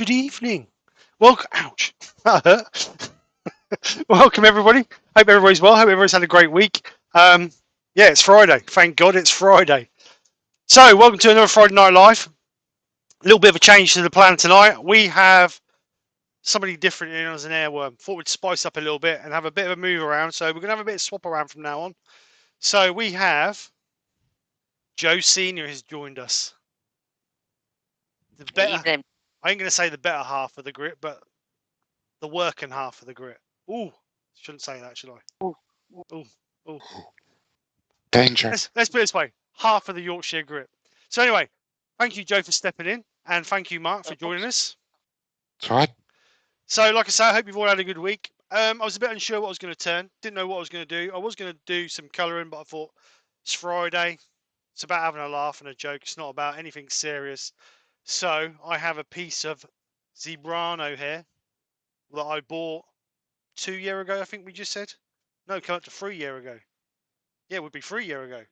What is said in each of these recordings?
Good evening. Welcome. Ouch. That hurt. Welcome everybody. Hope everybody's well. Hope everybody's had a great week. Yeah, it's Friday. Thank God it's Friday. So, welcome to another Friday Night Live. A little bit of a change to the plan tonight. We have somebody different in as an airworm. Thought we'd spice up a little bit and have a bit of a move around. So, we're going to have a bit of swap around from now on. So, we have Joe Senior has joined us. The better, I ain't going to say the better half of the grit, but the working half of the grit. Ooh, shouldn't say that, should I? Ooh. Ooh. Ooh. Danger. Let's put it this way. Half of the Yorkshire grit. So anyway, thank you, Joe, for stepping in. And thank you, Mark, for joining us. That's right. So, like I say, I hope you've all had a good week. I was a bit unsure what I was going to turn. Didn't know what I was going to do. I was going to do some colouring, but I thought it's Friday. It's about having a laugh and a joke. It's not about anything serious. So I have a piece of Zebrano here that I bought 2 years ago, I think we just said. No, come up to 3 years ago. Yeah, it would be 3 years ago.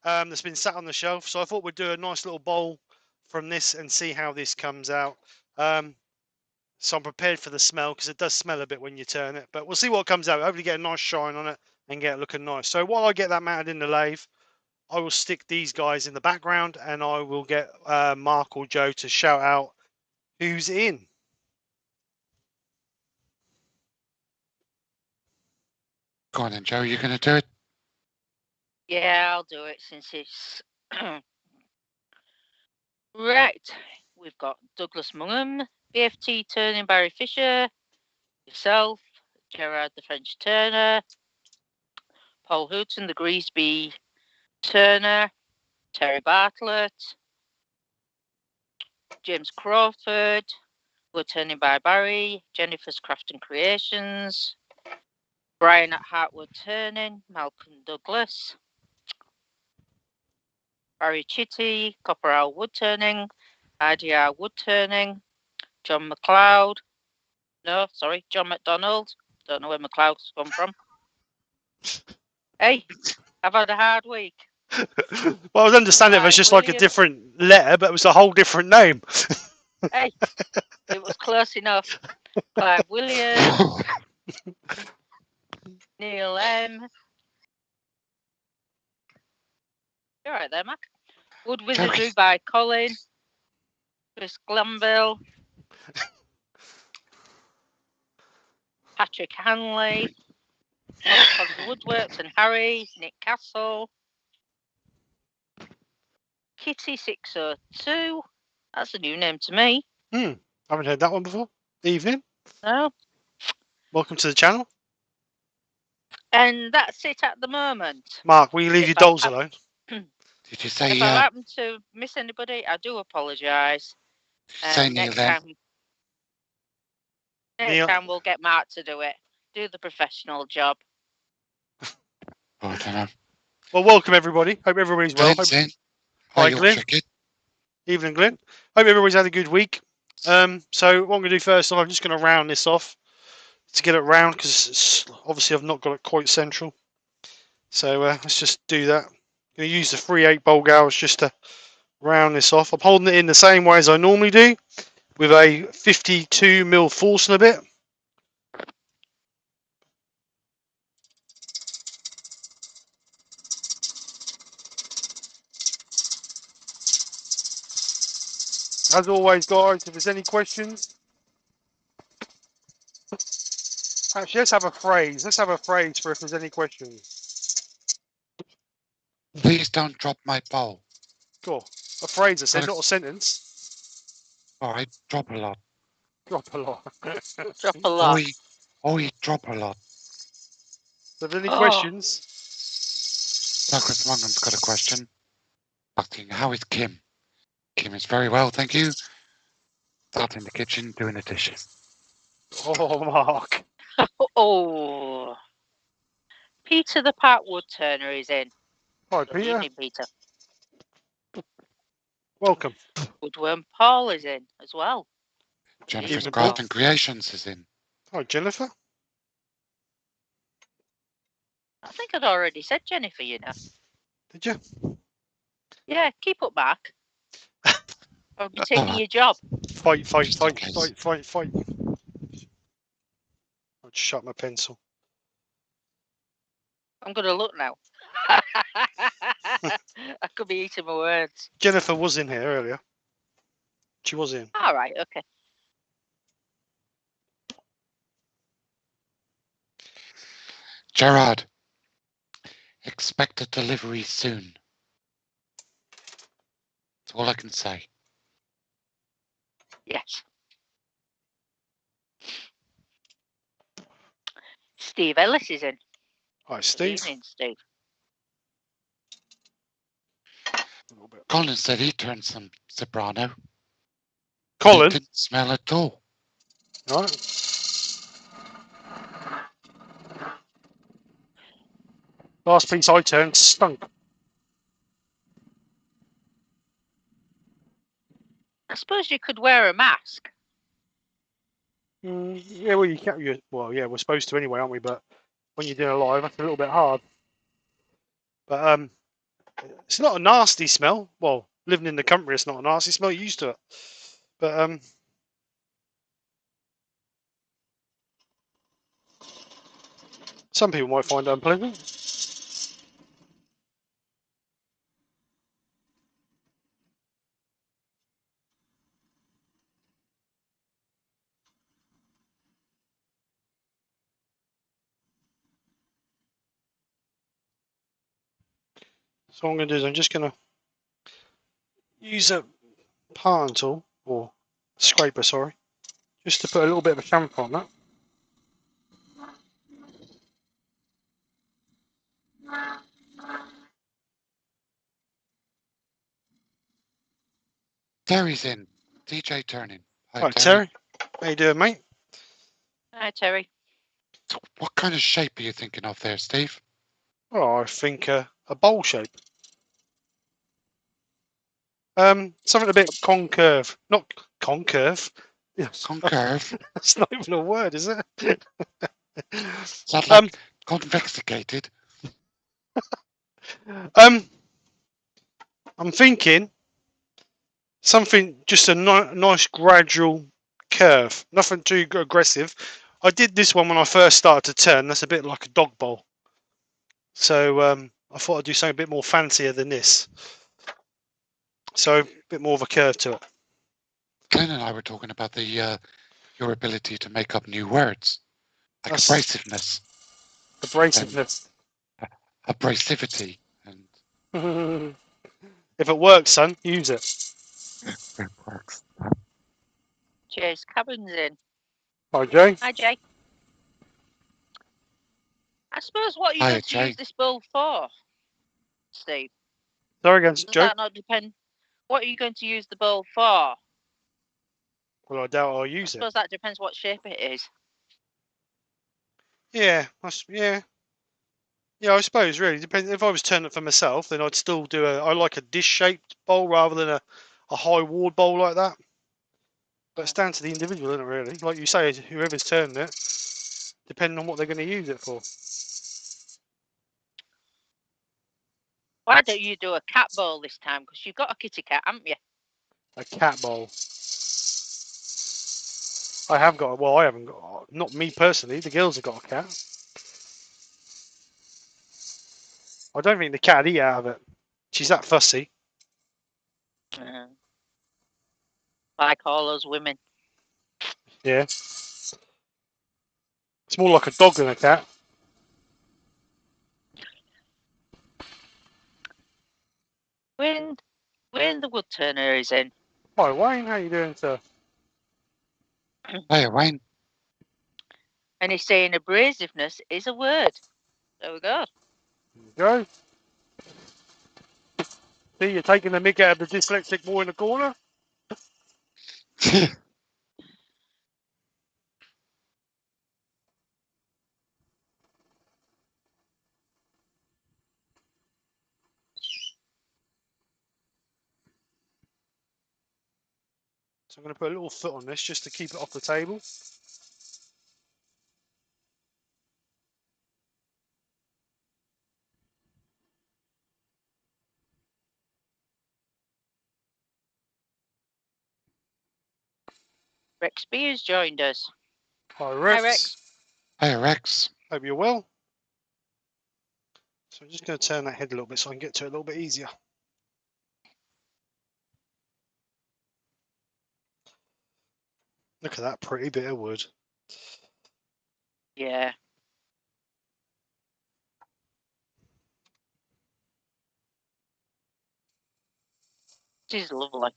That's been sat on the shelf. So I thought we'd do a nice little bowl from this and see how this comes out. So I'm prepared for the smell because it does smell a bit when you turn it. But we'll see what comes out. Hopefully get a nice shine on it and get it looking nice. So while I get that mounted in the lathe, I will stick these guys in the background and I will get Mark or Joe to shout out who's in. Go on then, Joe. You're going to do it? Yeah, I'll do it since it's... Right. We've got Douglas Mungham, BFT turning Barry Fisher, yourself, Gerard the French Turner, Paul Hooton the Greasby Turner, Terry Bartlett, James Crawford, Woodturning by Barry, Jennifer's Crafting Creations, Brian at Hartwood Turning, Malcolm Douglas, Barry Chitty, Copper Owl Woodturning, IDR Woodturning, John McLeod. No, sorry, John McDonald. Don't know where McLeod's come from. Hey, I've had a hard week. Well, I would understand if it was just like a different letter, but it was a whole different name. Hey, it was close enough. Clive Williams, Neil M. You're right there, Mac. Wood Wizardry by Colin, Chris Glanville, Patrick Hanley, Woodworks and Harry, Nick Castle, Kitty 602. That's a new name to me. I haven't heard that one before. Evening. No. Welcome to the channel. And that's it at the moment. Mark, will you leave your dolls alone? Did you say... If I happen to miss anybody, I do apologise. Next time we'll get Mark to do it. Do the professional job. I don't know. Well, welcome everybody. Hope everybody's well. Hi, Glenn. Evening, Glenn. Hope everybody's had a good week. So what I'm going to do first, I'm just going to round this off to get it round because obviously I've not got it quite central. So let's just do that. I'm going to use the 3/8 bowl gouge just to round this off. I'm holding it in the same way as I normally do with a 52mm Forstner bit. As always, guys, if there's any questions, actually, let's have a phrase. Let's have a phrase for if there's any questions. Please don't drop my bowl. Cool. A phrase, I said, not a sentence. All right, drop a lot. Drop a lot. Drop a lot. Drop a lot. So if there's any questions? Douglas Mungham's got a question. Asking, how is Kim? Kim is very well, thank you. Out in the kitchen doing the dishes. Oh, Mark. Oh. Peter the Part Wood Turner is in. Hi, Good Peter. evening, Peter. Welcome. Woodworm Paul is in as well. Jennifer's Crafting Creations is in. Hi, Jennifer. I think I'd already said Jennifer, you know. Did you? Yeah, keep up, Mark. I'll be taking your job. Fight, fight, Just in fight, case. fight, fight, fight. I'll just shut my pencil. I'm going to look now. I could be eating my words. Jennifer was in here earlier. She was in. All right, okay. Gerard, expect a delivery soon. That's all I can say. Yes. Steve Ellis is in. Hi, Good Steve. evening, Steve. A little bit. Colin said he turned some Zebrano. Colin, It didn't smell at all. right? Last piece I turned stunk. I suppose you could wear a mask. Yeah, well, you can't. Well, yeah, we're supposed to anyway, aren't we? But when you're doing a live, that's a little bit hard. But it's not a nasty smell. Well, living in the country, it's not a nasty smell. You're used to it. But some people might find it unpleasant. So what I'm going to do is I'm just going to use a parting tool, or scraper, sorry, just to put a little bit of a chamfer on that. Terry's in. DJ turning. Hi, Right, Terry. Terry. How you doing, mate? Hi, Terry. So what kind of shape are you thinking of there, Steve? Oh, I think a bowl shape. Something a bit concave. Not concave. Yes. Concave. That's not even a word, is it? Is that like convexicated? I'm thinking something just a nice gradual curve. Nothing too aggressive. I did this one when I first started to turn. That's a bit like a dog bowl. So I thought I'd do something a bit more fancier than this. So a bit more of a curve to it. Glenn and I were talking about the your ability to make up new words, like That's abrasiveness, abrasiveness. abrasivity, and If it works, son, use it. it works. Jay's cabin's in. Hi, Jay. Hi, Jay. I suppose what are you Hiya, going to Jay. use this bowl for, Steve? Sorry again, Does Joe. that not depend? What are you going to use the bowl for? Well, I doubt I'll I use it. suppose that depends what shape it is. Yeah, yeah. I suppose really depends. If I was turning it for myself, then I'd still do I like a dish-shaped bowl rather than a high ward bowl like that. But it's down to the individual, isn't it? Really, like you say, whoever's turning it, depending on what they're going to use it for. Why don't you do a cat bowl this time? Because you've got a kitty cat, haven't you? A cat bowl. I have got. Well, I haven't got. Not me personally. The girls have got a cat. I don't think the cat would eat out of it. She's that fussy. Like all those women. Yeah. It's more like a dog than a cat. When the wood turner is in. Hi, Wayne. How you doing, sir? Hiya, Wayne. And he's saying abrasiveness is a word. There we go. There you go. See, you're taking the mick out of the dyslexic boy in the corner. So I'm going to put a little foot on this just to keep it off the table. Rex B has joined us. Hi, Rex. Hi, Rex. Hey, Rex. Hope you're well. So I'm just going to turn that head a little bit so I can get to it a little bit easier. Look at that pretty bit of wood. Yeah. She's lovely.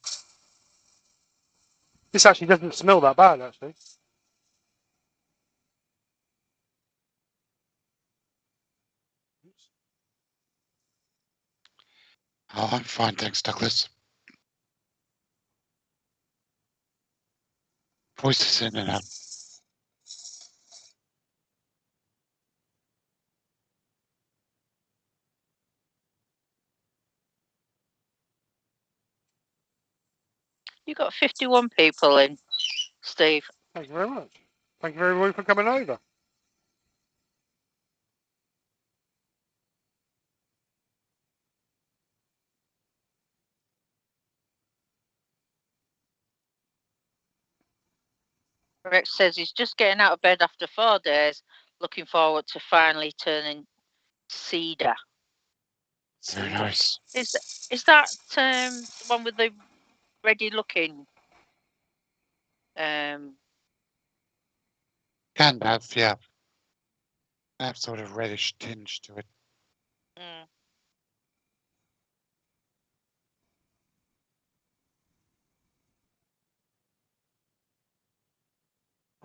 This actually doesn't smell that bad, actually. Oh, I'm fine, thanks, Douglas. Voice is in and out. You got 51 people in, Steve. Thank you very much. Thank you very much for coming over. Rex says he's just getting out of bed after 4 days, looking forward to finally turning cedar. Very nice. Is that the one with the ready looking? Can have, yeah. Have sort of reddish tinge to it. Mm.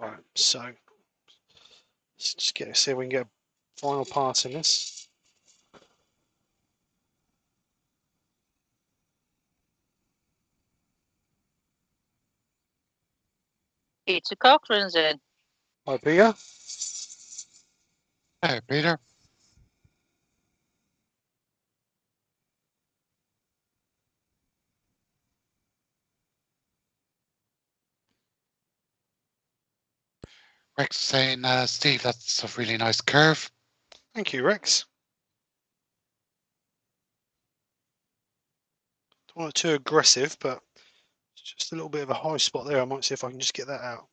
Right, so let's just see if we can get a final pass in this. Peter Cochrane's in. Hi, Peter. Hey, Peter. Rex saying, Steve, that's a really nice curve. Thank you, Rex. Don't want it too aggressive, but it's just a little bit of a high spot there. I might see if I can just get that out.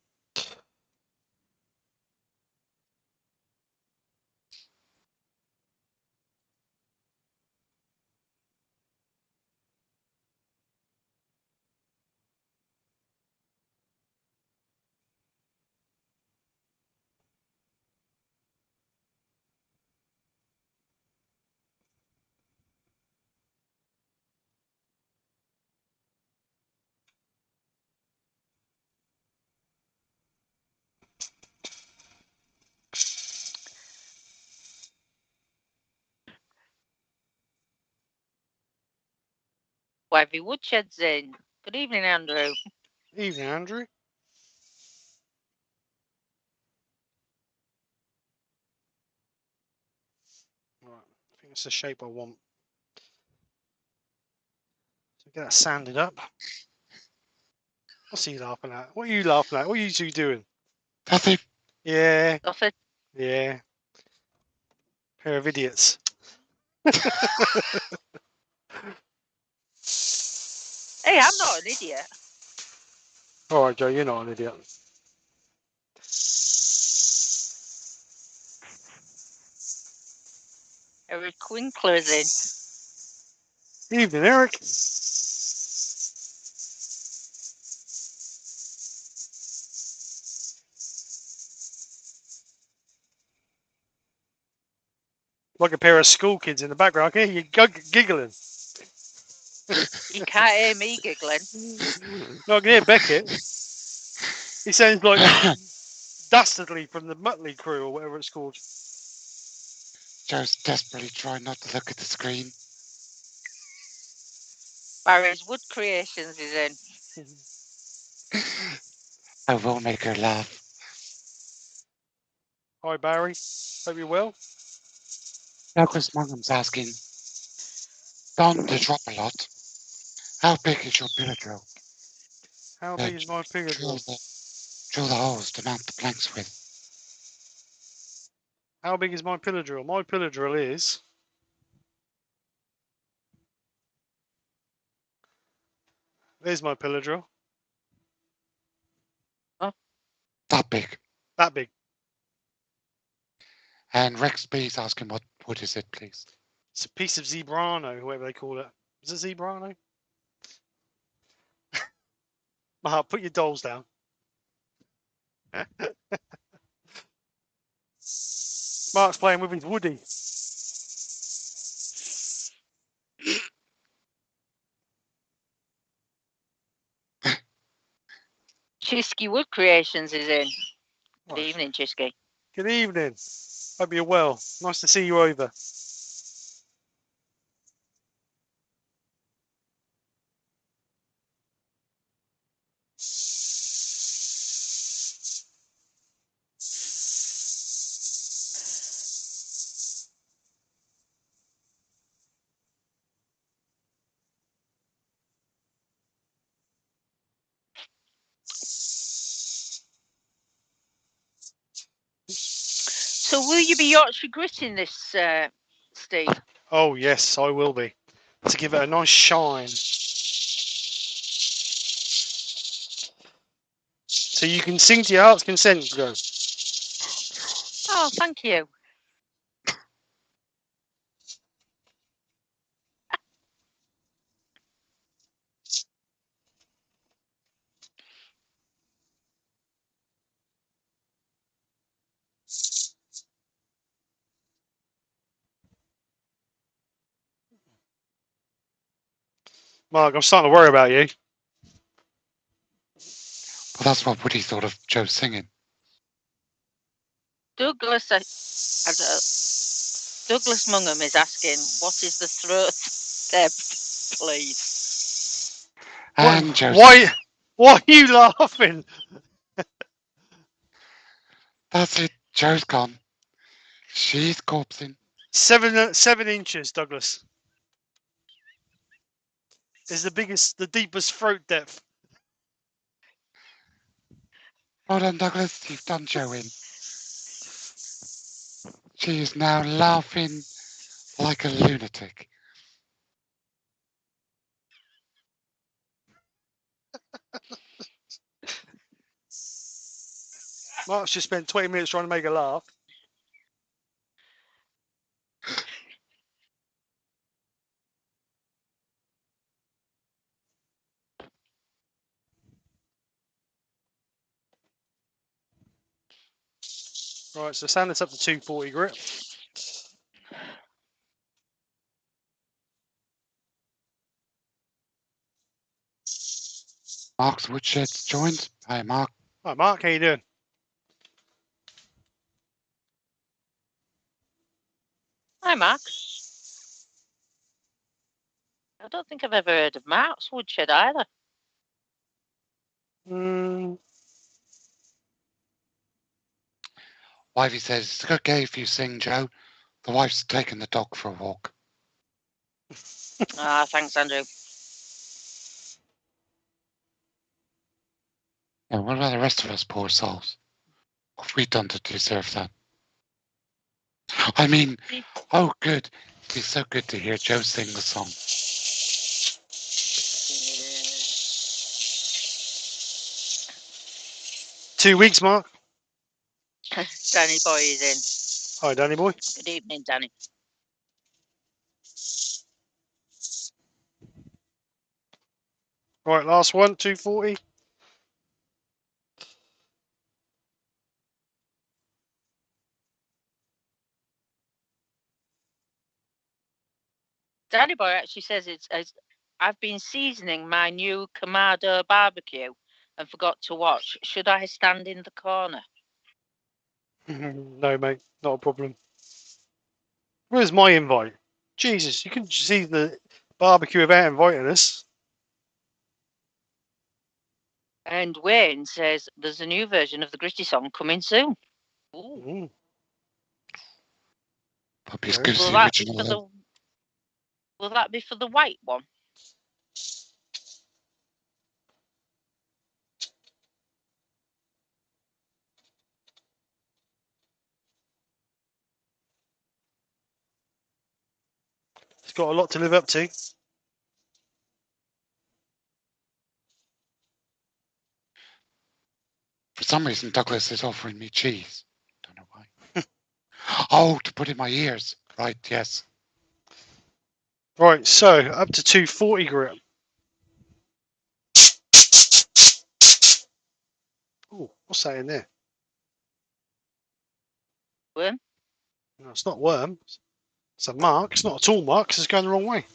Wivey Woodshed's in. Good evening, Andrew. Evening, Andrew. Right, I think it's the shape I want. So get that sanded up. What's he laughing at? What are you laughing at? What are you two doing? Nothing. Yeah, Nothing. yeah. Pair of idiots. Hey, I'm not an idiot. All right, Joe, you're not an idiot. Eric Winkler's in. Evening, Eric. Like a pair of school kids in the background. I can hear you giggling. You can't hear me giggling. No, I can hear Beckett. He sounds like Dastardly from the Muttley Crew or whatever it's called. Joe's desperately trying not to look at the screen. Barry's Wood Creations is in. I will make her laugh. Hi, Barry. Hope you're well. Douglas Mungham's asking, Don to drop a lot. How big is your pillar drill? How big is my pillar drill? Drill the holes to mount the planks with. How big is my pillar drill? My pillar drill is... There's my pillar drill. big. That big. And Rex B's asking what wood is it, please? It's a piece of Zebrano, whatever they call it. Is it Zebrano? Mark, put your dolls down. Mark's playing with his Woody. Chisky Wood Creations is in. Good Nice. evening, Chisky. Good evening. Hope you're well. Nice to see you over. So will you be Yorkshire gritting this, Steve? Oh, yes, I will be. To give it a nice shine. So you can sing to your heart's consent, Joe. Oh, thank you. Mark, I'm starting to worry about you. Well, that's what Woody thought of Joe singing. Douglas, Douglas Mungham is asking, what is the throat depth, please? And Joe. Why are you laughing? That's it. Joe's gone. She's corpsing. 7 inches, Douglas. Is the deepest throat depth. Well done, Douglas. You've done Joe in. She is now laughing like a lunatic. Mark's just spent 20 minutes trying to make her laugh. Right, so sand this up to 240 grit. Mark's Woodshed's joined. Hi, Mark. Hi, Mark, how you doing? Hi, Mark. I don't think I've ever heard of Mark's Woodshed either. Wifey says, it's okay if you sing, Joe. The wife's taking the dog for a walk. Ah, thanks, Andrew. And what about the rest of us, poor souls? What have we done to deserve that? I mean, oh, good. It's so good to hear Joe sing the song. 2 weeks, Mark. Danny Boy is Hi, Danny boy. in. Good evening, Danny. Right, last one, 240. Danny Boy actually says I've been seasoning my new Kamado barbecue and forgot to watch. Should I stand in the corner? No, mate, not a problem. Where's my invite? Jesus, you can see the barbecue without inviting us. And Wayne says there's a new version of the Gritty song coming soon. Ooh. Probably as good as Will the that be original. for the? Will that be for the white one? It's got a lot to live up to. For some reason, Douglas is offering me cheese. Don't know why. Oh, to put in my ears. Right, yes. Right, so up to 240 grit. Oh, what's that in there? Worm? No, it's not worm. It's a mark. It's not a tool mark because it's going the wrong way.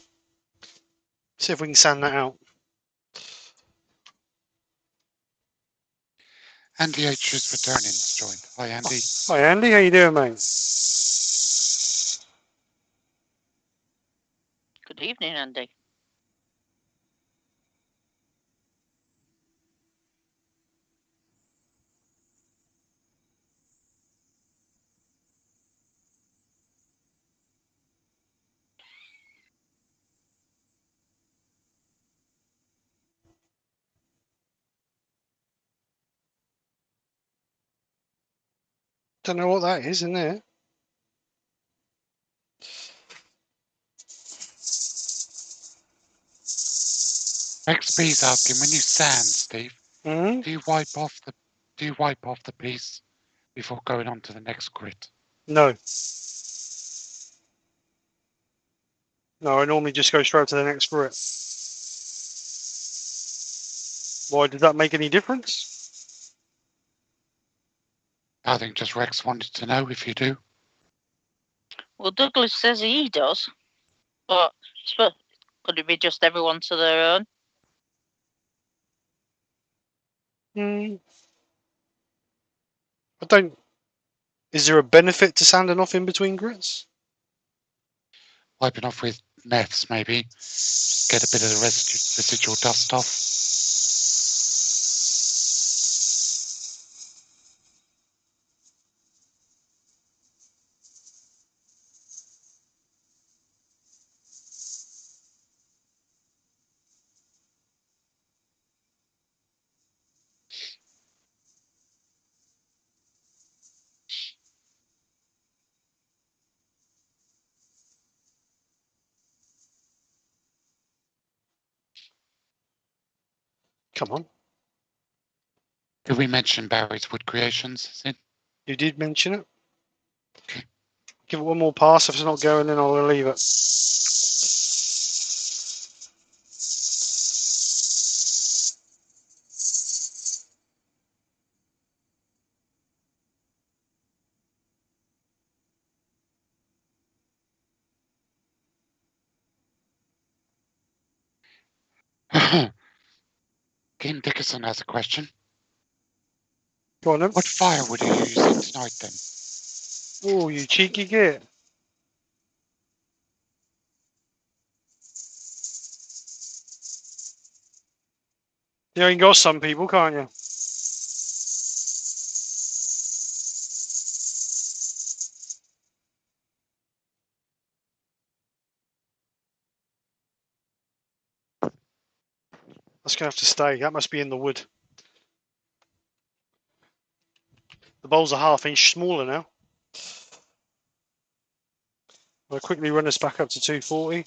See if we can sand that out. Andy H is returning. Joined. Hi, Andy. Hi, Andy. How you doing, mate? Good evening, Andy. Don't know what that is in there. XB's asking, when you sand, Steve, Hmm? do you wipe off the piece before going on to the next grit? No. No, I normally just go straight to the next grit. Why, did that make any difference? I think just Rex wanted to know if you do. Well, Douglas says he does, but could it be just everyone to their own? Hmm. I don't. Is there a benefit to sanding off in between grits? Wiping off with meths, maybe. Get a bit of the residual dust off. Come on. Did we mention Barry's Wood Creations? Sid? You did mention it. Okay. Give it one more pass. If it's not going, then I'll leave it. Kim Dickerson has a question. Go on then. What fire would you use in tonight then? Oh, you cheeky git. You ain't got some people, can't you? That's going to have to stay. That must be in the wood. The bowl's a ½ inch smaller now. I'll quickly run this back up to 240.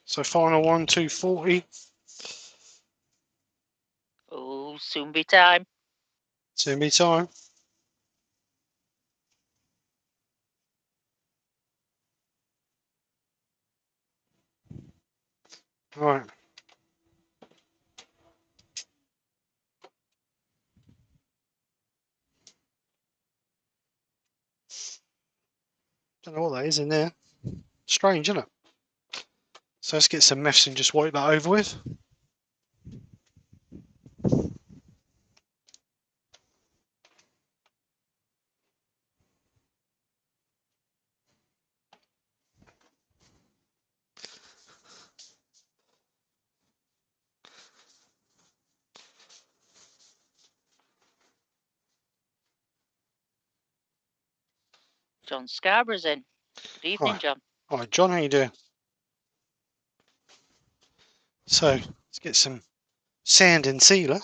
So final one, 240. Oh, soon be time. Soon be time. Right. Don't know what that is in there. Strange, isn't it? So let's get some meths and just wipe that over with. John Scarborough's in. Good evening, Hi. John. Hi, John. How you doing? So let's get some sand and sealer.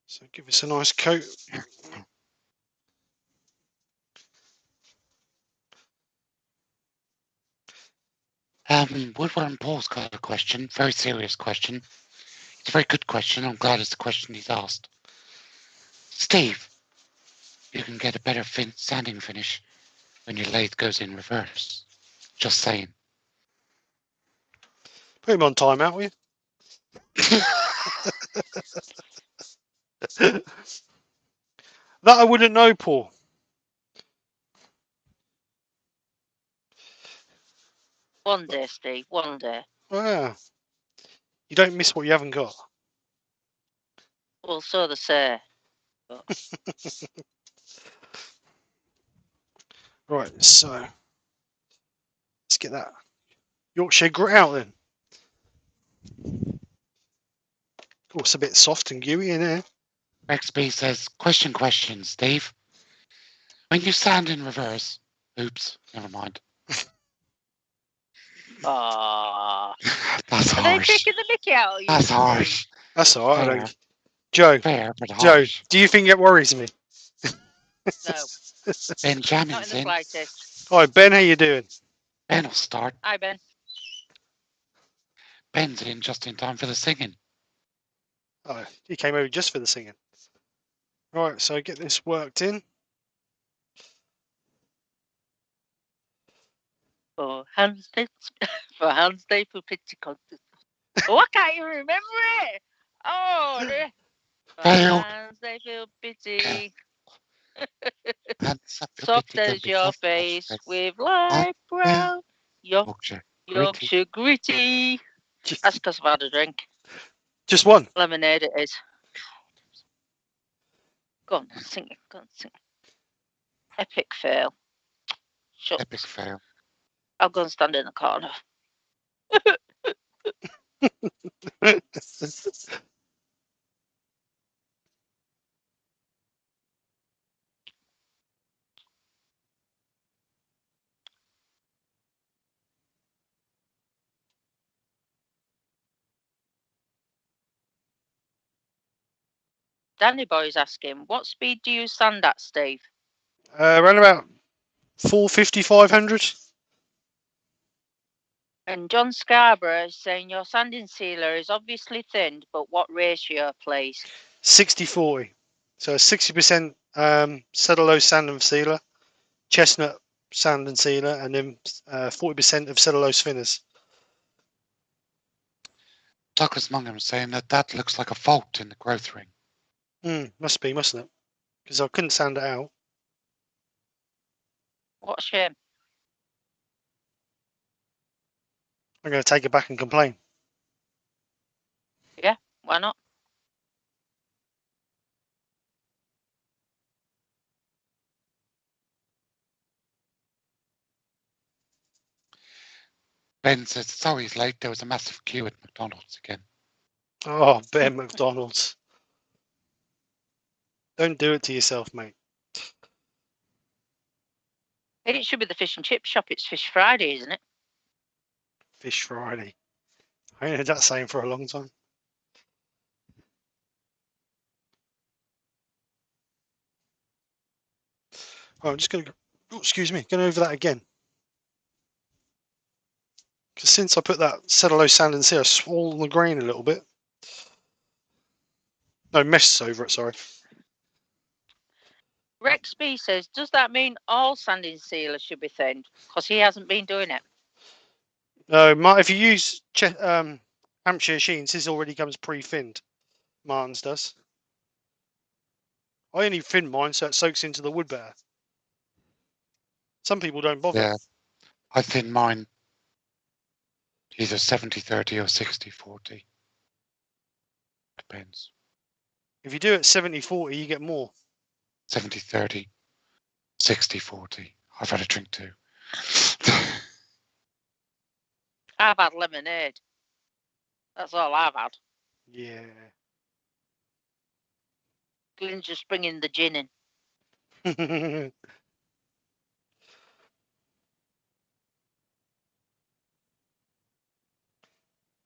So give us a nice coat. Woodward and Paul's got a question, very serious question. It's a very good question. I'm glad it's the question he's asked. Steve, you can get a better sanding finish when your lathe goes in reverse. Just saying. Put him on timeout, will you? That I wouldn't know, Paul. One day, Steve. One day. Ah, you don't miss what you haven't got. Well, so they say. But Right, so let's get that Yorkshire grit out then. Oh, it's a bit soft and gooey in here. XB says, question, Steve. When you sand in reverse, oops, never mind. ah, That's are they harsh. taking the mickey out of you? That's Steve? harsh. That's all right. I Fair. don't... Joe, Fair, but Joe, harsh. do you think it worries me? No, Ben not in Jamin's the in. slightest. Hi, Ben. How you doing? Ben will start. Hi, Ben. Ben's in just in time for the singing. Oh, he came over just for the singing. Right, so get this worked in. For hands day for pity contest. Oh, I can't even remember it. Oh, dear. For Failed. hands day for pity. Hands up, your Soft pity can as be your soft face face. with light brown. Yorkshire gritty. Yorkshire gritty. That's because I've had a drink. Just one. Lemonade it is. Go on, sing it. Go on, sing it. Epic fail. Shut. Epic fail. I'll go and stand in the corner. Danny Boy's asking, what speed do you sand at, Steve? Around about 450, 500. And John Scarborough is saying your sanding sealer is obviously thinned, but what ratio, please? 60-40. So 60% cellulose sand and sealer, chestnut sand and sealer, and then 40% of cellulose thinners. Douglas Mungham saying that looks like a fault in the growth ring. Must be, mustn't it? Because I couldn't sand it out. What a shame. I'm going to take it back and complain. Yeah, why not? Ben says, sorry he's late. There was a massive queue at McDonald's again. Oh, Ben McDonald's. Don't do it to yourself, mate. It should be the fish and chip shop. It's Fish Friday, isn't it? Fish Friday. I ain't heard that saying for a long time. Oh, I'm just going to, excuse me, going over that again. Because since I put that cellulose sand and seal, I swollen the grain a little bit. No, meshed over it, sorry. Rex B says, does that mean all sanding sealers should be thinned? Because he hasn't been doing it. No, if you use Hampshire Sheens, his already comes pre-thinned. Martin's does. I only thin mine so it soaks into the wood better. Some people don't bother. Yeah, I thin mine either 70-30 or 60-40. Depends. If you do it 70-40, you get more. 70-30, 60-40. I've had a drink too. I've had lemonade. That's all I've had. Yeah. Glenn's just bringing the gin in.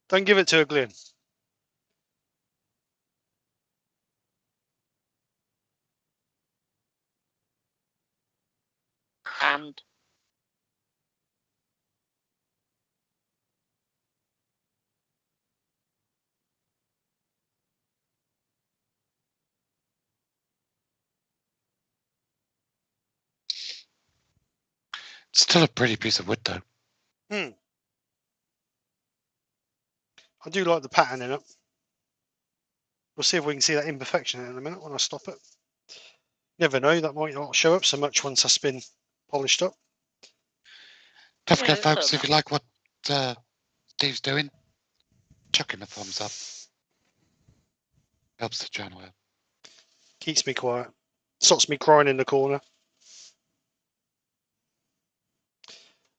Don't give it to her, Glenn. And It's still a pretty piece of wood, though. I do like the pattern in it. We'll see if we can see that imperfection in a minute when I stop it. Never know, that might not show up so much once that's been polished up. Don't forget, Yeah, folks, if you like what Steve's doing, chuck him a thumbs up. Helps the channel out. Keeps me quiet. Stops me crying in the corner.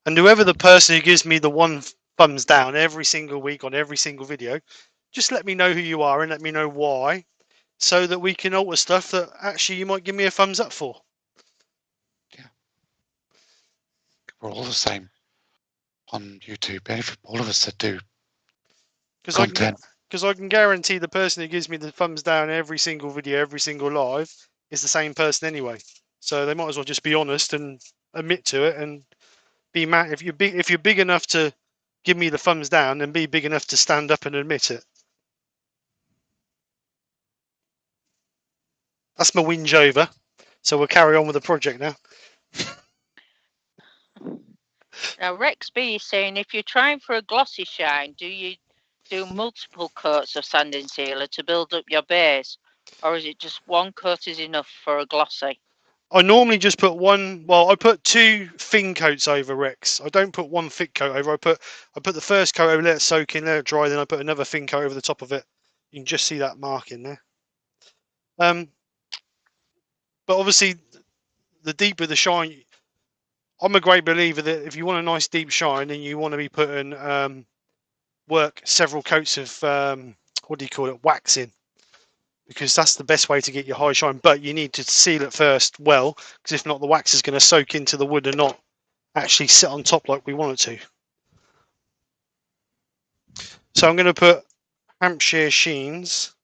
And whoever the person who gives me the one thumbs down every single week on every single video, just let me know who you are and let me know why, so that we can alter stuff that actually you might give me a thumbs up for. Yeah. We're all the same on YouTube. All of us that do content. Because I can guarantee the person who gives me the thumbs down every single video, every single live, is the same person anyway. So they might as well just be honest and admit to it and be mad. If you're big enough to give me the thumbs down, then be big enough to stand up and admit it. That's my whinge over. So we'll carry on with the project now. now Rex B is saying, if you're trying for a glossy shine, do you do multiple coats of sanding sealer to build up your base, or is it just one coat is enough for a glossy? I normally just put one. Well, I put two thin coats over Rex. I don't put one thick coat over. I put the first coat over, let it soak in, let it dry. Then I put another thin coat over the top of it. You can just see that mark in there. But obviously, the deeper the shine, I'm a great believer that if you want a nice deep shine, then you want to be putting work several coats of what do you call it, wax in, because that's the best way to get your high shine. But you need to seal it first well, because if not, the wax is going to soak into the wood and not actually sit on top like we want it to. So I'm going to put Hampshire Sheen's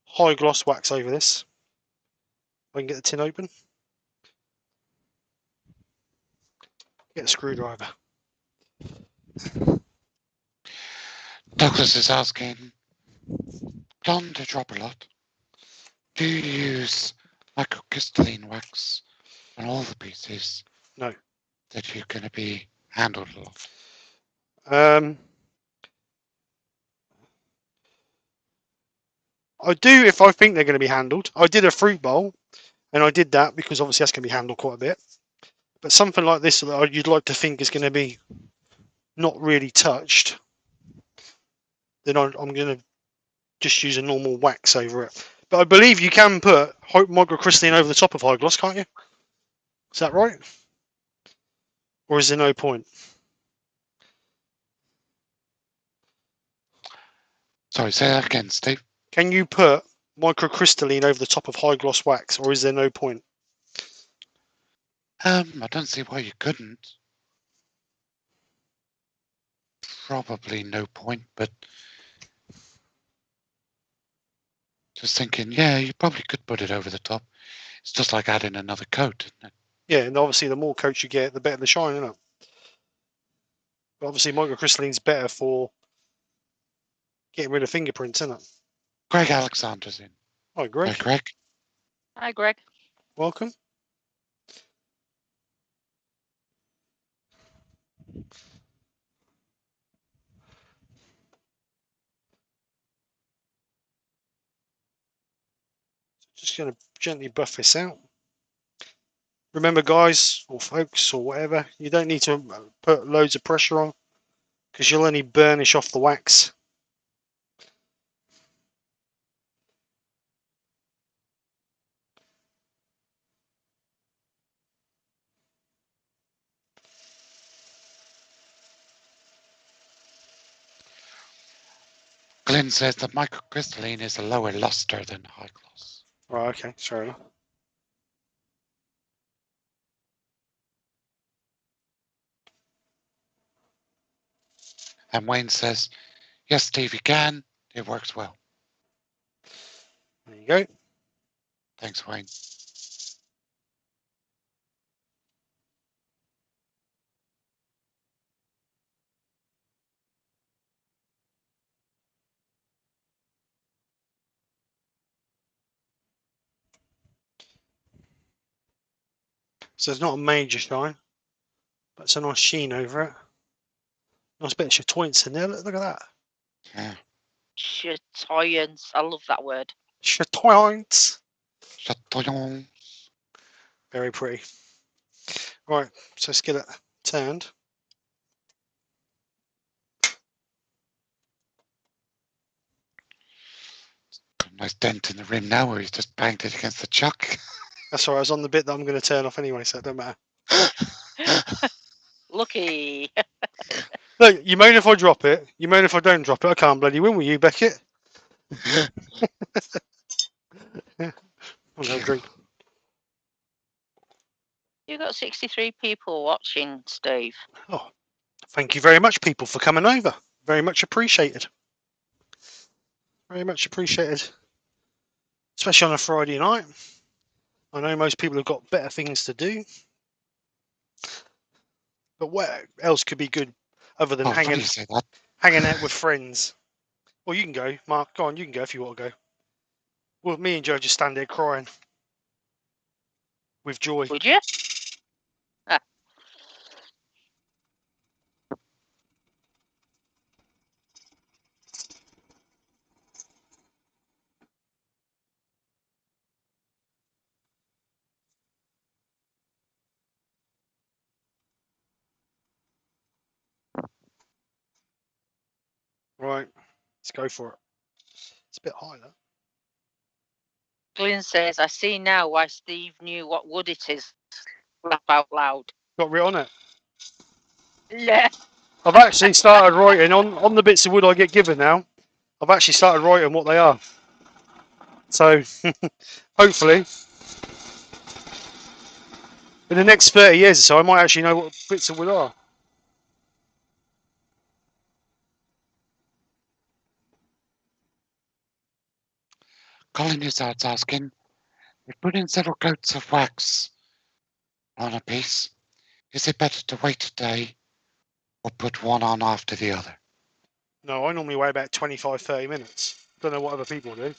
high gloss wax over this. If I can get the tin open. Get a screwdriver. Douglas is asking, Don to drop a lot. Do you use microcrystalline wax on all the pieces? No. That you're going to be handled a lot? I do if I think they're going to be handled. I did a fruit bowl, and I did that because obviously that's going to be handled quite a bit. But something like this that you'd like to think is going to be not really touched, then I'm going to just use a normal wax over it. But I believe you can put microcrystalline over the top of high gloss, can't you? Is that right? Or is there no point? Sorry, say that again, Steve. Can you put microcrystalline over the top of high gloss wax, or is there no point? I don't see why you couldn't. Probably no point, but just thinking, yeah, you probably could put it over the top. It's just like adding another coat, isn't it? Yeah, and obviously the more coats you get, the better the shine, isn't it? But obviously microcrystalline's better for getting rid of fingerprints, isn't it? Greg Alexander's in. Hi, Greg. Hi, Greg. Hi, Greg. Welcome. Just going to gently buff this out. Remember, guys, or folks, or whatever, you don't need to put loads of pressure on, because you'll only burnish off the wax. Glenn says that microcrystalline is a lower luster than high gloss. Right, okay, fair enough. And Wayne says, yes, Steve, you can. It works well. There you go. Thanks, Wayne. So it's not a major shine, but it's a nice sheen over it. Nice bit of chatoyance in there. Look at that. Yeah. Chatoyance. I love that word. Chatoyance. Chatoyant. Very pretty. Right, so let's get it turned. Got a nice dent in the rim now where he's just banged it against the chuck. That's all right, I was on the bit that I'm going to turn off anyway, so it don't matter. Lucky. Look, you moan if I drop it. You moan if I don't drop it. I can't bloody win with you, Beckett. I'll have a drink. You've got 63 people watching, Steve. Oh, thank you very much, people, for coming over. Very much appreciated. Very much appreciated. Especially on a Friday night. I know most people have got better things to do. But what else could be good other than hanging out with friends? Well, you can go, Mark. Go on, you can go if you want to go. Well, me and Joe just stand there crying with joy. Would you? Ah. Right, let's go for it. It's a bit high, though. Glyn says, I see now why Steve knew what wood it is. Laugh out loud. Got writ on it. Yeah. I've actually started writing on the bits of wood I get given now. I've actually started writing what they are. So, hopefully, in the next 30 years or so, I might actually know what bits of wood are. Colin is asking, we put in several coats of wax on a piece. Is it better to wait a day or put one on after the other? No, I normally wait about 25, 30 minutes. Don't know what other people do.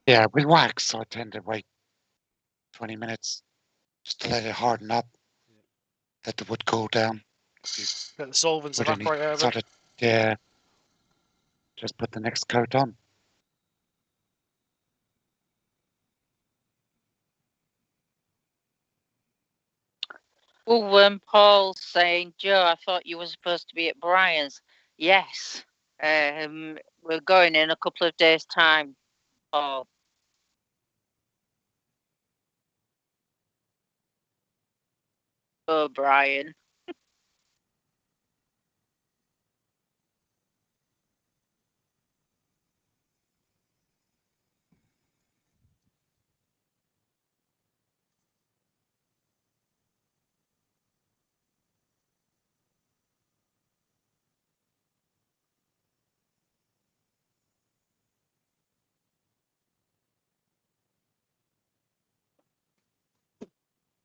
Yeah, with wax, I tend to wait 20 minutes just to let it harden up, let the wood cool down. Let the solvents evaporate out of it. Yeah, just put the next coat on. Well, Paul's saying, Joe, I thought you were supposed to be at Brian's. Yes. We're going in a couple of days' time, Paul. Oh, Brian.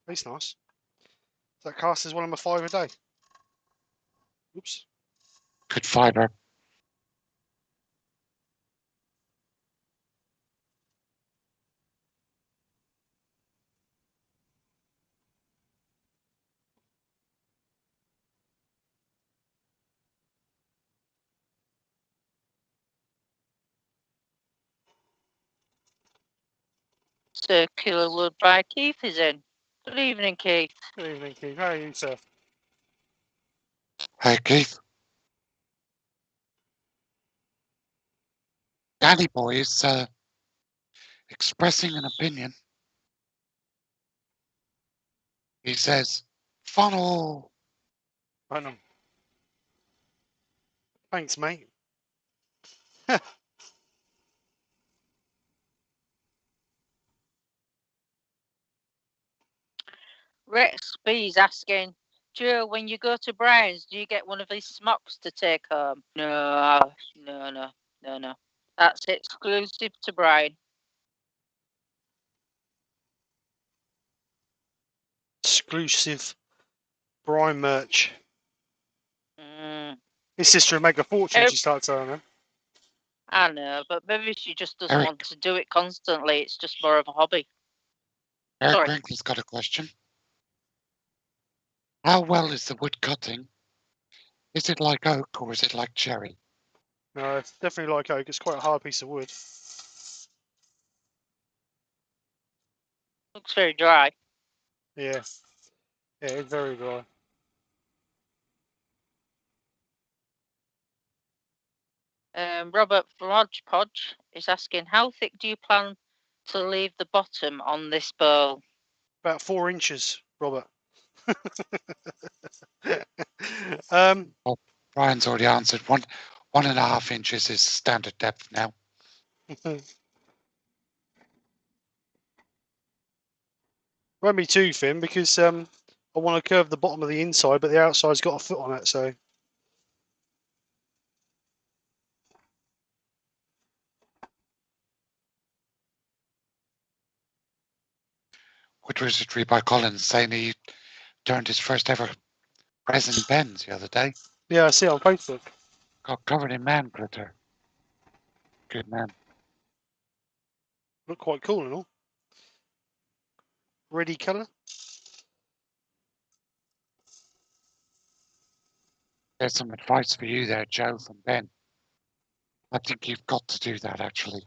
That's nice. That cast is one of my 5 a day. Oops. Good fibre. Circular Wood by Keith is in. Good evening, Keith. Good evening, Keith. How are you, sir? Hey, Keith. Danny Boy is expressing an opinion. He says, funnel. I know. Thanks, mate. Rex B is asking, Joe, when you go to Brian's, do you get one of these smocks to take home? No. That's exclusive to Brian. Exclusive Brian merch. Mm, His sister would make a fortune if she starts selling them. I know, but maybe she just doesn't Eric. want to do it constantly. It's just more of a hobby. Eric Sorry. Brinkley's got a question. How well is the wood cutting? Is it like oak or is it like cherry? No, it's definitely like oak. It's quite a hard piece of wood. Looks very dry. Yeah. Yeah, it's very dry. Robert from Hodgepodge is asking, how thick do you plan to leave the bottom on this bowl? About 4 inches, Robert. Brian's already answered. 1.5 inches is standard depth now. Won't be too thin because I want to curve the bottom of the inside, but the outside's got a foot on it, so. Wood Wizardry by Collins saying he turned his first ever resin pens the other day. Yeah, I see it on Facebook. Got covered in man glitter. Good man. Look quite cool and all. Ready colour. There's some advice for you there, Joe, from Ben. I think you've got to do that, actually.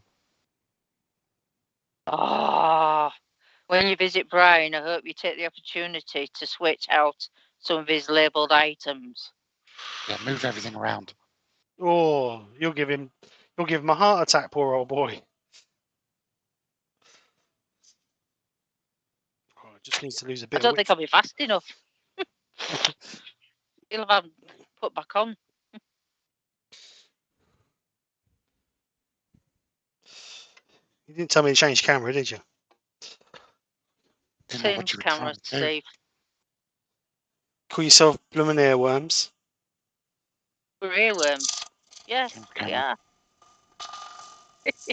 Ah, when you visit Brian, I hope you take the opportunity to switch out some of his labelled items. Yeah, move everything around. Oh, you'll give him a heart attack, poor old boy. Oh, just needs to lose a I bit don't of think width. I'll be fast enough. He'll have put back on. You didn't tell me to change camera, did you? Didn't know what Change you were camera trying to to do. save. Call yourself blooming earworms. We're earworms. Yes, Change we camera. are. It's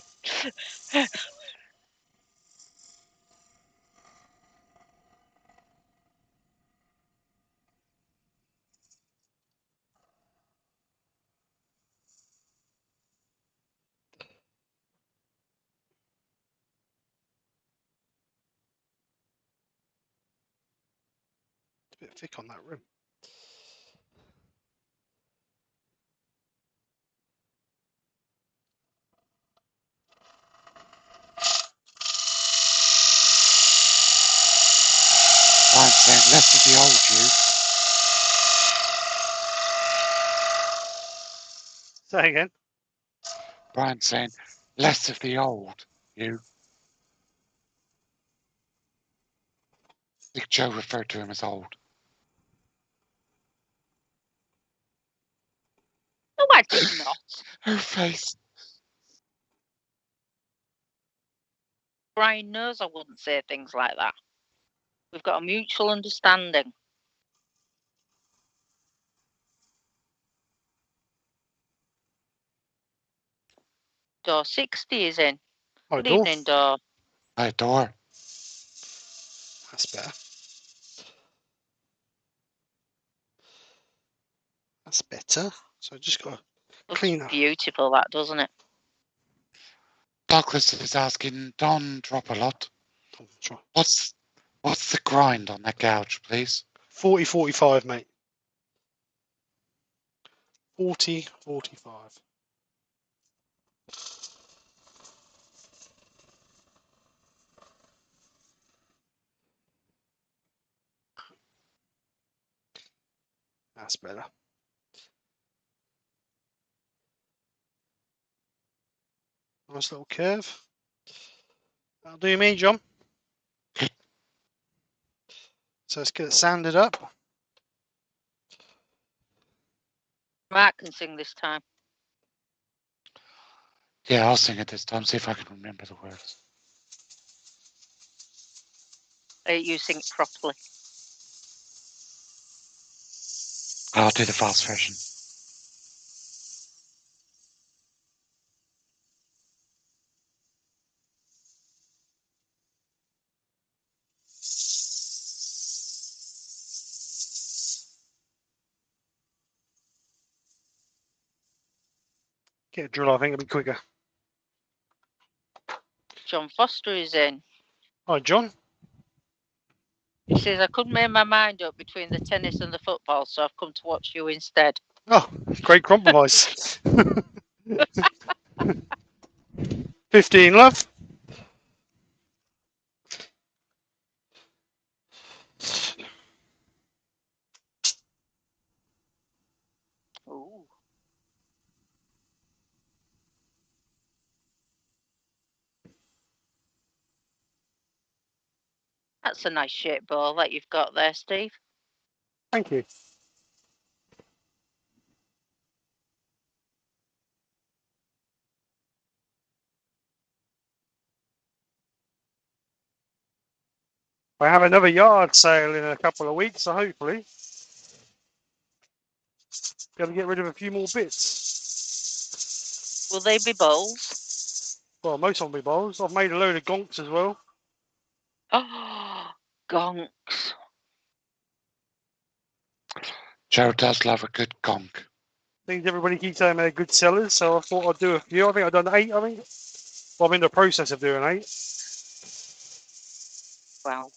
a bit thick on that rim. Brian's saying less of the old you. Say again. Brian's saying less of the old you. I think Joe referred to him as old. No, I did not. Her face. Brian knows I wouldn't say things like that. We've got a mutual understanding. Door 60 is in. Hi, Good door. evening, Door. Hi, door. That's better. That's better. So I just got to Looks clean up. beautiful, that, doesn't it? Douglas is asking, Don drop a lot. What's the grind on that gouge, please? 40-45, mate. 40-45. That's better. Nice little curve. That'll do me, John. So let's get it sanded up. Mark can sing this time. Yeah, I'll sing it this time. See if I can remember the words. You sing it properly. I'll do the fast version. Get a drill, I think it'll be quicker. John Foster is in. Hi, John. He says, I couldn't make my mind up between the tennis and the football, so I've come to watch you instead. Oh, great compromise. 15, love. Ooh. That's a nice shaped ball that you've got there, Steve. Thank you. I have another yard sale in a couple of weeks, so hopefully be able to get rid of a few more bits. Will they be bowls? Well, most of them will be bowls. I've made a load of gonks as well. Oh, gonks. Joe does love a good gonk. I think everybody keeps saying they're good sellers, so I thought I'd do a few. I think I've done 8, I think. Well, I'm in the process of doing 8. Wow.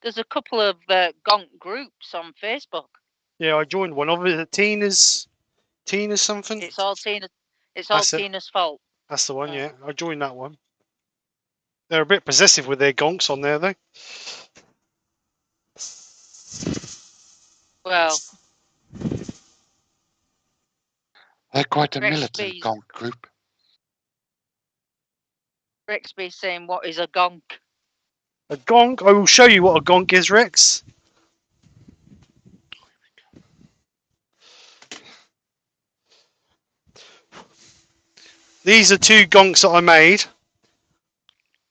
There's a couple of gonk groups on Facebook. Yeah, I joined one of it. Tina's something. It's all Tina. It's all That's it. Tina's fault. That's the one, yeah. I joined that one. They're a bit possessive with their gonks on there, though. Well, They're quite a Rex militant B's- gonk group. Rexby's saying, what is a gonk? A gonk? I will show you what a gonk is, Rex. These are 2 gonks that I made.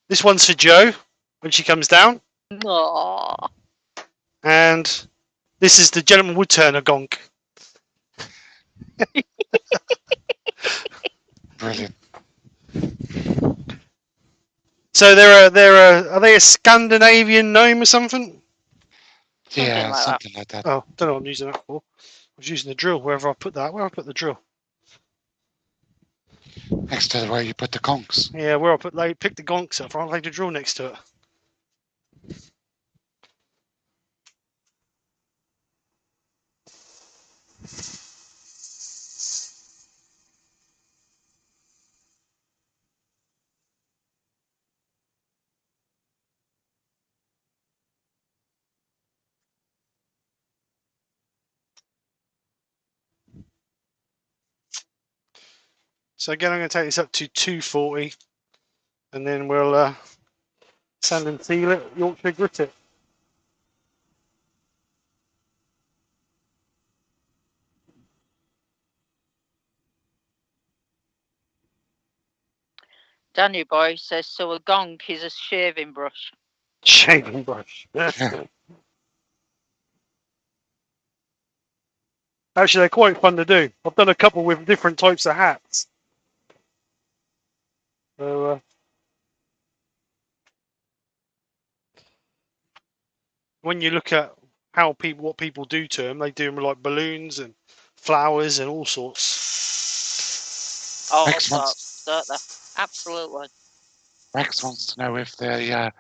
This one's for Jo when she comes down. Aww. And this is the gentleman Woodturner gonk. Brilliant. So are they a Scandinavian gnome or something? Yeah, like something like that. Oh, don't know what I'm using that for. I was using the drill wherever I put that. Where I put the drill? Next to where you put the gonks. Yeah, where I pick the gonks up. I'll lay the drill next to it. So again, I'm going to take this up to 240, and then we'll sand and seal it, Yorkshire grit it. Danny Boy says, so a gonk is a shaving brush. Shaving brush. Actually, they're quite fun to do. I've done a couple with different types of hats. So, when you look at what people do to them, they do them with like balloons and flowers and all sorts. All Rex sorts, don't they? Absolutely. Rex wants to know if the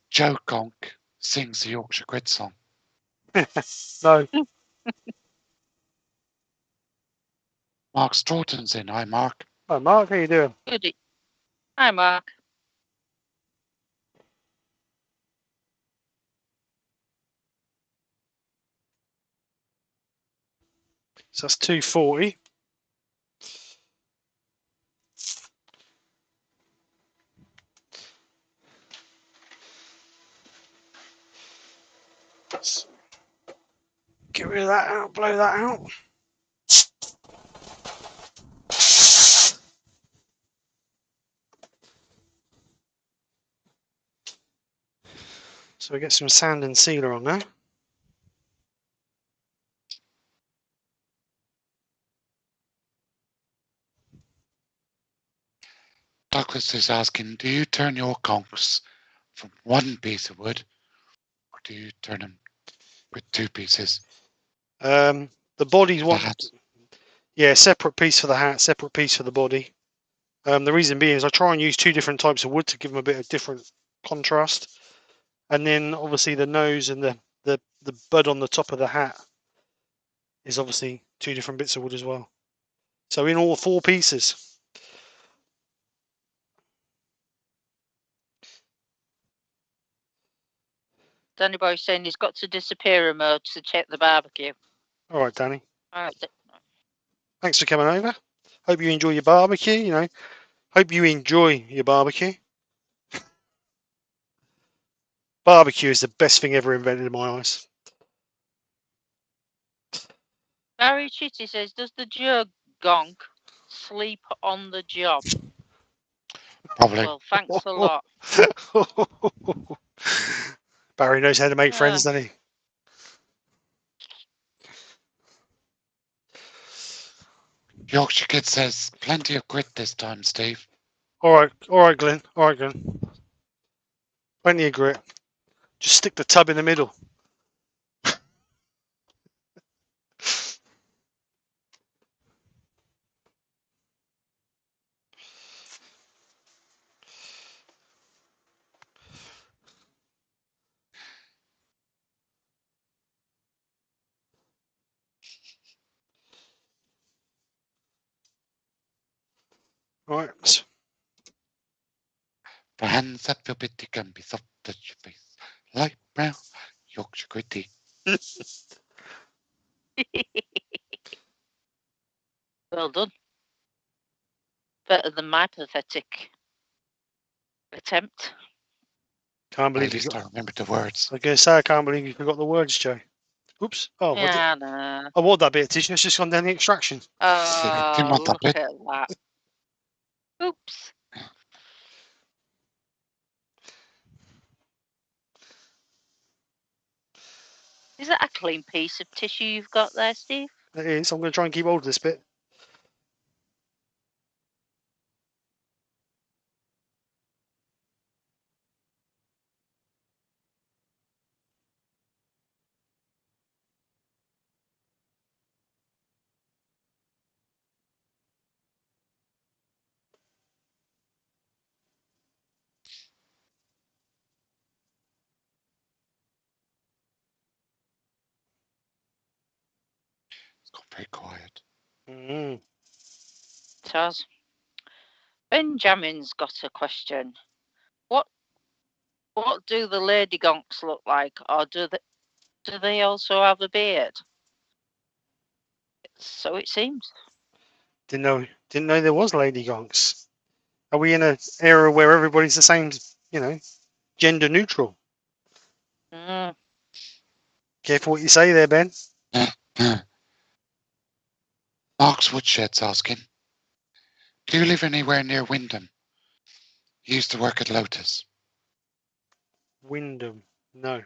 Joe gonk sings the Yorkshire grit song. No. Mark Stroughton's in. Hi, Mark. Hi, Mark. How you doing? Good. Hi, Mark. So that's 240. Get rid of that out, blow that out. So we get some sand and sealer on there. Douglas is asking, do you turn your gonks from one piece of wood, or do you turn them with two pieces? The body's The one. hat. Yeah, separate piece for the hat, separate piece for the body. The reason being is I try and use two different types of wood to give them a bit of different contrast. And then obviously the nose and the bud on the top of the hat is obviously two different bits of wood as well. So in all 4 pieces. Danny Boy saying he's got to disappear mode to check the barbecue. All right, Danny. All right. Thanks for coming over. Hope you enjoy your barbecue. You know, hope you enjoy your barbecue. Barbecue is the best thing ever invented in my eyes. Barry Chitty says, does the Joe gonk sleep on the job? Probably. Well, thanks a lot. Barry knows how to make friends, doesn't he? Yorkshire Kid says, plenty of grit this time, Steve. All right, Glenn. All right, Glenn. Plenty of grit. Just stick the tub in the middle. All right. For hands that feel bitty can be soft as your face. Light brown, Yorkshire gritty. Well done. Better than my pathetic attempt. Can't believe At you least I got. remembered the words. I was going to say I can't believe you forgot the words, Joe. Oops. Oh, Yeah, no. I want that bit of tissue. It's just gone down the extraction. Didn't want that Look bit. at that. Oops. Is that a clean piece of tissue you've got there, Steve? It is. I'm going to try and keep hold of this bit. It's gone very quiet. Mm-hmm. Taz. Benjamin's got a question. What do the lady gonks look like, or do they also have a beard? So it seems. Didn't know there was lady gonks. Are we in an era where everybody's the same? You know, gender neutral. Mm. Careful what you say there, Ben. Mark's Woodshed's asking, do you live anywhere near Wyndham? You used to work at Lotus. Wyndham. No.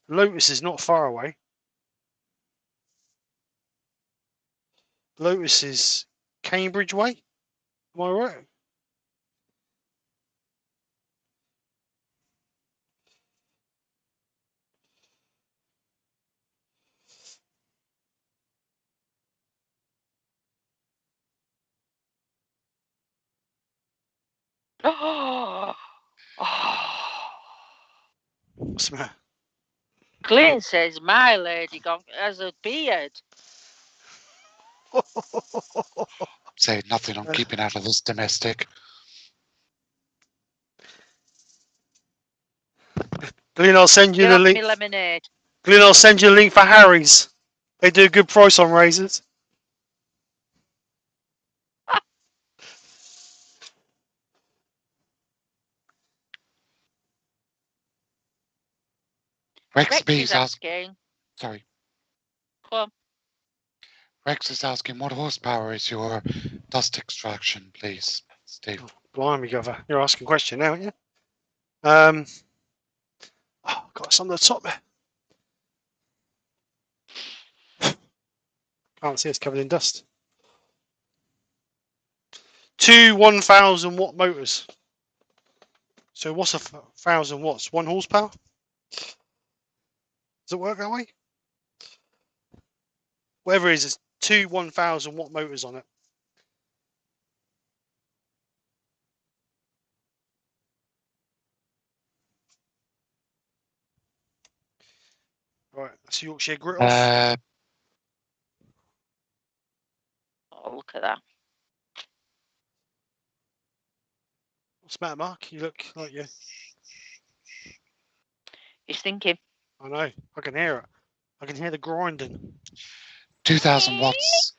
Lotus is not far away. Lotus is Cambridge way. Am I right? Oh. What's the matter? Glenn says my lady gonk has a beard. Say nothing on keeping out of this domestic. Glenn, I'll send you Get the off link. me lemonade. Glenn, I'll send you a link for Harry's. They do a good price on razors. Rex Rex B's is asking, sorry. Go on. Rex is asking, what horsepower is your dust extraction, please, Steve? Oh, blimey, Gova. You're asking a question now, aren't you? Oh, got some on the top there. Can't see, it's covered in dust. 2 1,000 watt motors. So what's a 1,000 watts? 1 horsepower? Does it work that way? Whatever it is, it's 2 1,000 watt motors on it. Right, that's Yorkshire grit off. Oh, look at that. What's the matter, Mark? You look like you. He's thinking. I know. I can hear it. I can hear the grinding. 2,000 watts.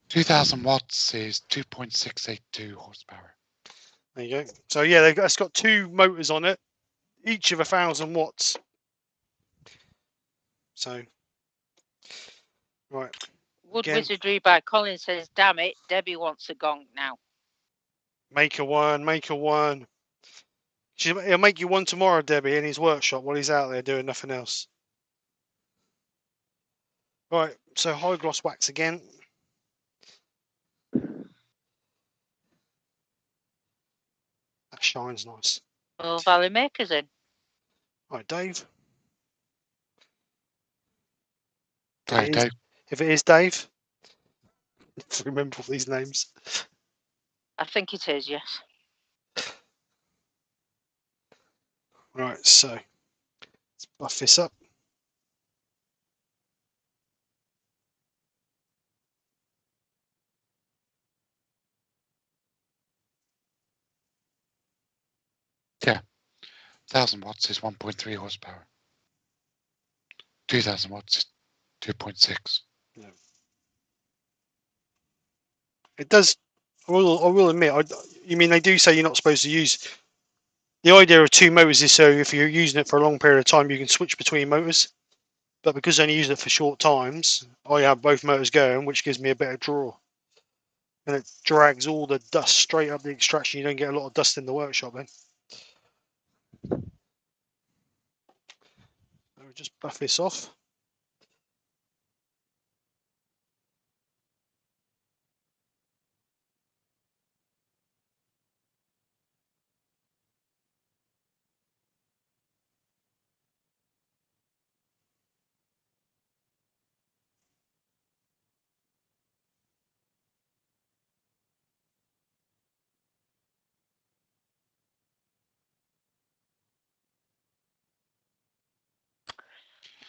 2,000 watts is 2.682 horsepower. There you go. So yeah, it's got 2 motors on it, each of 1,000 watts. So, right. Wood Again. Wizardry by Colin says, damn it, Debbie wants a gong now. Make a one, make a one. He'll make you one tomorrow, Debbie, in his workshop while he's out there doing nothing else. Right, so high gloss wax again. That shines nice. Oh, Valley Maker's in. Right, Dave. Sorry, Dave. If it is Dave, remember all these names. I think it is, yes. Right, so let's buff this up. Yeah. 1,000 watts is 1.3 horsepower. 2,000 watts is 2.6. Yeah. It does. I will admit. You mean they do say you're not supposed to use. The idea of 2 motors is so if you're using it for a long period of time, you can switch between motors. But because I only use it for short times, I have both motors going, which gives me a better draw. And it drags all the dust straight up the extraction. You don't get a lot of dust in the workshop then. I'll just buff this off.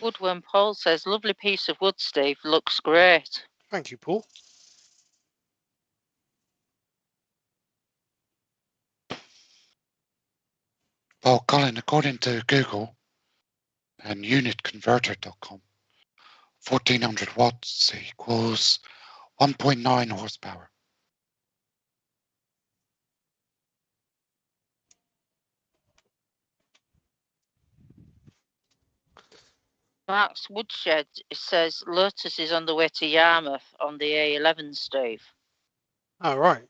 Woodworm Paul says, lovely piece of wood, Steve. Looks great. Thank you, Paul. Well, Colin, according to Google and unitconverter.com, 1,400 watts equals 1.9 horsepower. Mark's Woodshed says Lotus is on the way to Yarmouth on the A11, Steve. Oh, right.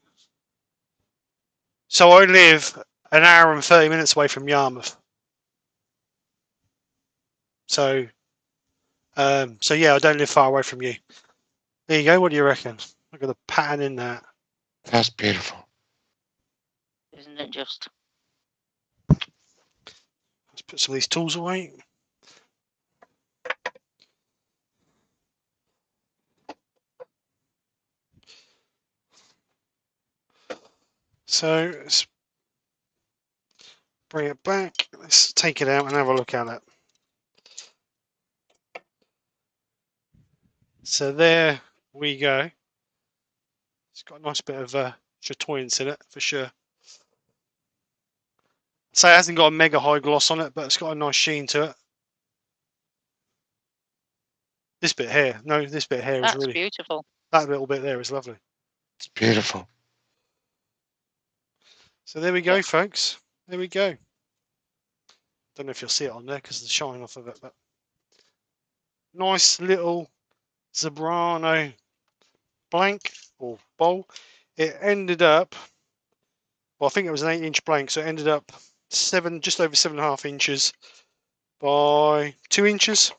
So I live an hour and 30 minutes away from Yarmouth. So yeah, I don't live far away from you. There you go. What do you reckon? Look at the pattern in that. That's beautiful. Isn't it just? Let's put some of these tools away. So let's bring it back. Let's take it out and have a look at it. So there we go. It's got a nice bit of chatoyance in it for sure. So it hasn't got a mega high gloss on it, but it's got a nice sheen to it. This bit here, this bit here is really beautiful. That little bit there is lovely. It's beautiful. So there we go, folks. There we go. Don't know if you'll see it on there because of the shine off of it, but nice little Zebrano blank or bowl. It ended up, well, I think it was an 8-inch blank, so it ended up just over 7.5 inches by 2 inches.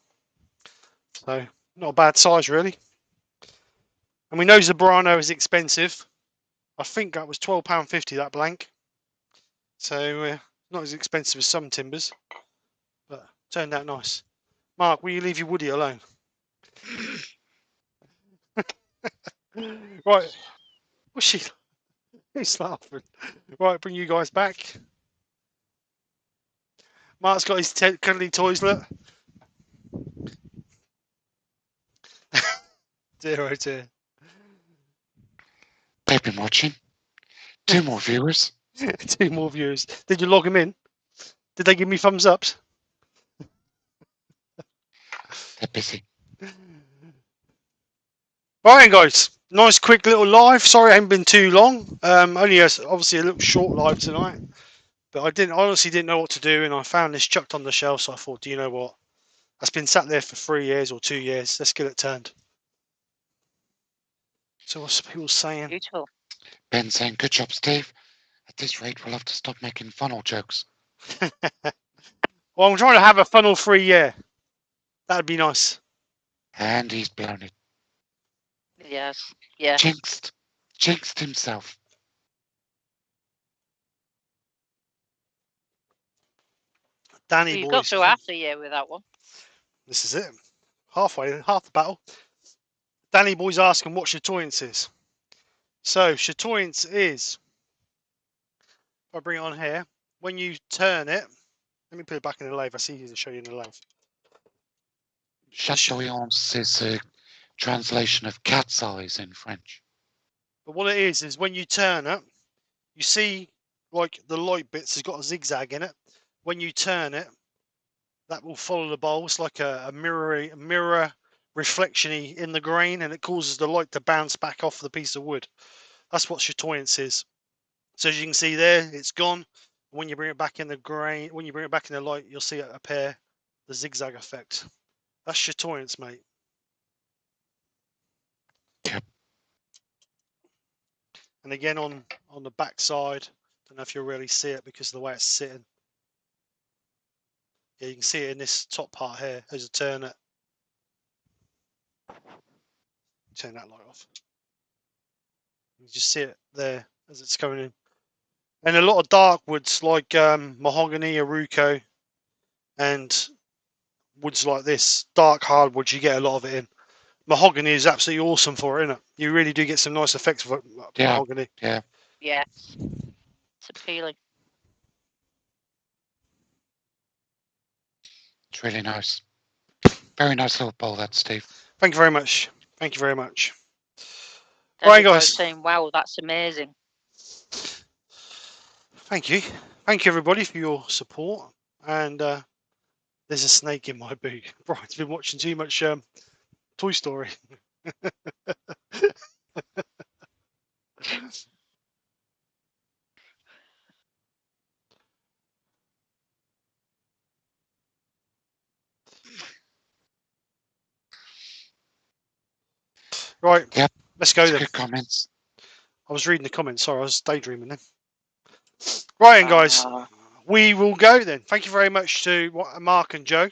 So not a bad size really. And we know Zebrano is expensive. I think that was £12.50 that blank. So not as expensive as some timbers, but turned out nice. Mark, will you leave your Woody alone? Right. What's she? Who's laughing? Right, bring you guys back. Mark's got his cuddly toys, look. Dear oh dear. They've been watching. 2 more viewers. 2 more viewers. Did you log them in? Did they give me thumbs ups? They're busy. Right, guys. Nice, quick little live. Sorry, I haven't been too long. Only obviously a little short live tonight. But I honestly didn't know what to do, and I found this chucked on the shelf. So I thought, do you know what? That's been sat there for 3 years or 2 years. Let's get it turned. So what's people saying? Beautiful. Ben saying, good job, Steve. At this rate, we'll have to stop making funnel jokes. Well, I'm trying to have a funnel-free year. That'd be nice. And he's blown it. Yes. Yeah. Jinxed himself. Danny You boys. got through half the year with that one. This is it. Half the battle. Danny boy's asking what chatoyance is. So chatoyance is, if I bring it on here, when you turn it, let me put it back in the lathe. That's easier to show you in the lathe. Chatoyance is a translation of cat's eyes in French. But what it is when you turn it, you see like the light bits has got a zigzag in it. When you turn it, that will follow the bowl. It's like a mirror reflection-y in the grain, and it causes the light to bounce back off the piece of wood. That's what chatoyance is. So as you can see there, it's gone. When you bring it back in the grain, when you bring it back in the light, you'll see it appear, the zigzag effect. That's chatoyance, mate. Yep. And again on the back side, don't know if you'll really see it because of the way it's sitting. Yeah, you can see it in this top part here as I turn it. Turn that light off. You just see it there as it's going in. And a lot of dark woods like mahogany, aruco, and woods like this, dark hardwoods, you get a lot of it in. Mahogany is absolutely awesome for it, isn't it? You really do get some nice effects with mahogany. Yeah. Yes. It's appealing. It's really nice. Very nice little bowl, that, Steve. Thank you very much. Thank you very much. Right, guys. Saying, wow, that's amazing. Thank you. Thank you, everybody, for your support. And there's a snake in my boot. Brian's been watching too much Toy Story. Right. Yep. Let's go then. Good comments. I was reading the comments. Sorry, I was daydreaming then. Right, and guys, we will go then. Thank you very much to Mark and Joe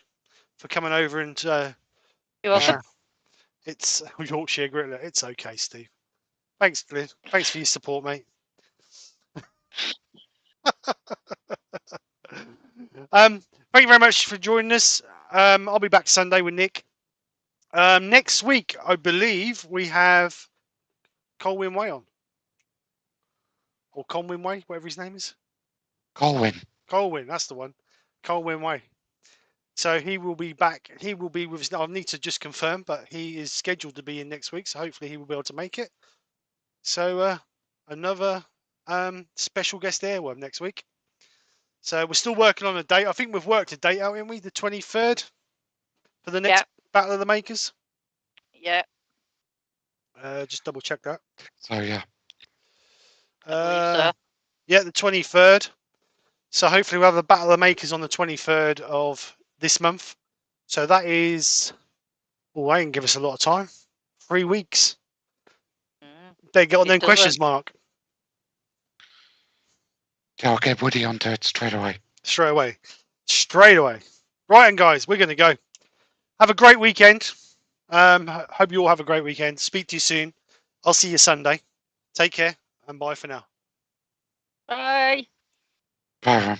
for coming over and. You're welcome. It's Yorkshire Grill. It's okay, Steve. Thanks, Glenn. Thanks for your support, mate. Thank you very much for joining us. I'll be back Sunday with Nick. Next week, I believe we have Colwyn Way on. Or Colwyn Way, whatever his name is. Colwyn, that's the one. Colwyn Way. So he will be back. He will be with us. I need to just confirm, but he is scheduled to be in next week. So hopefully he will be able to make it. So another special guest airworm next week. So we're still working on a date. I think we've worked a date out, haven't we? The 23rd for the next Battle of the Makers. Yeah. Just double check that. So yeah. So. Yeah, the 23rd. So hopefully we'll have the Battle of the Makers on the 23rd of this month. So that is. Oh, they can give us a lot of time. 3 weeks. Mm. Better get on It them doesn't. questions, Mark. Yeah, I'll get Woody onto it straight away. Straight away. Straight away. Right, and guys, we're going to go. Have a great weekend. Hope you all have a great weekend. Speak to you soon. I'll see you Sunday. Take care and bye for now. Bye. Bye, everyone.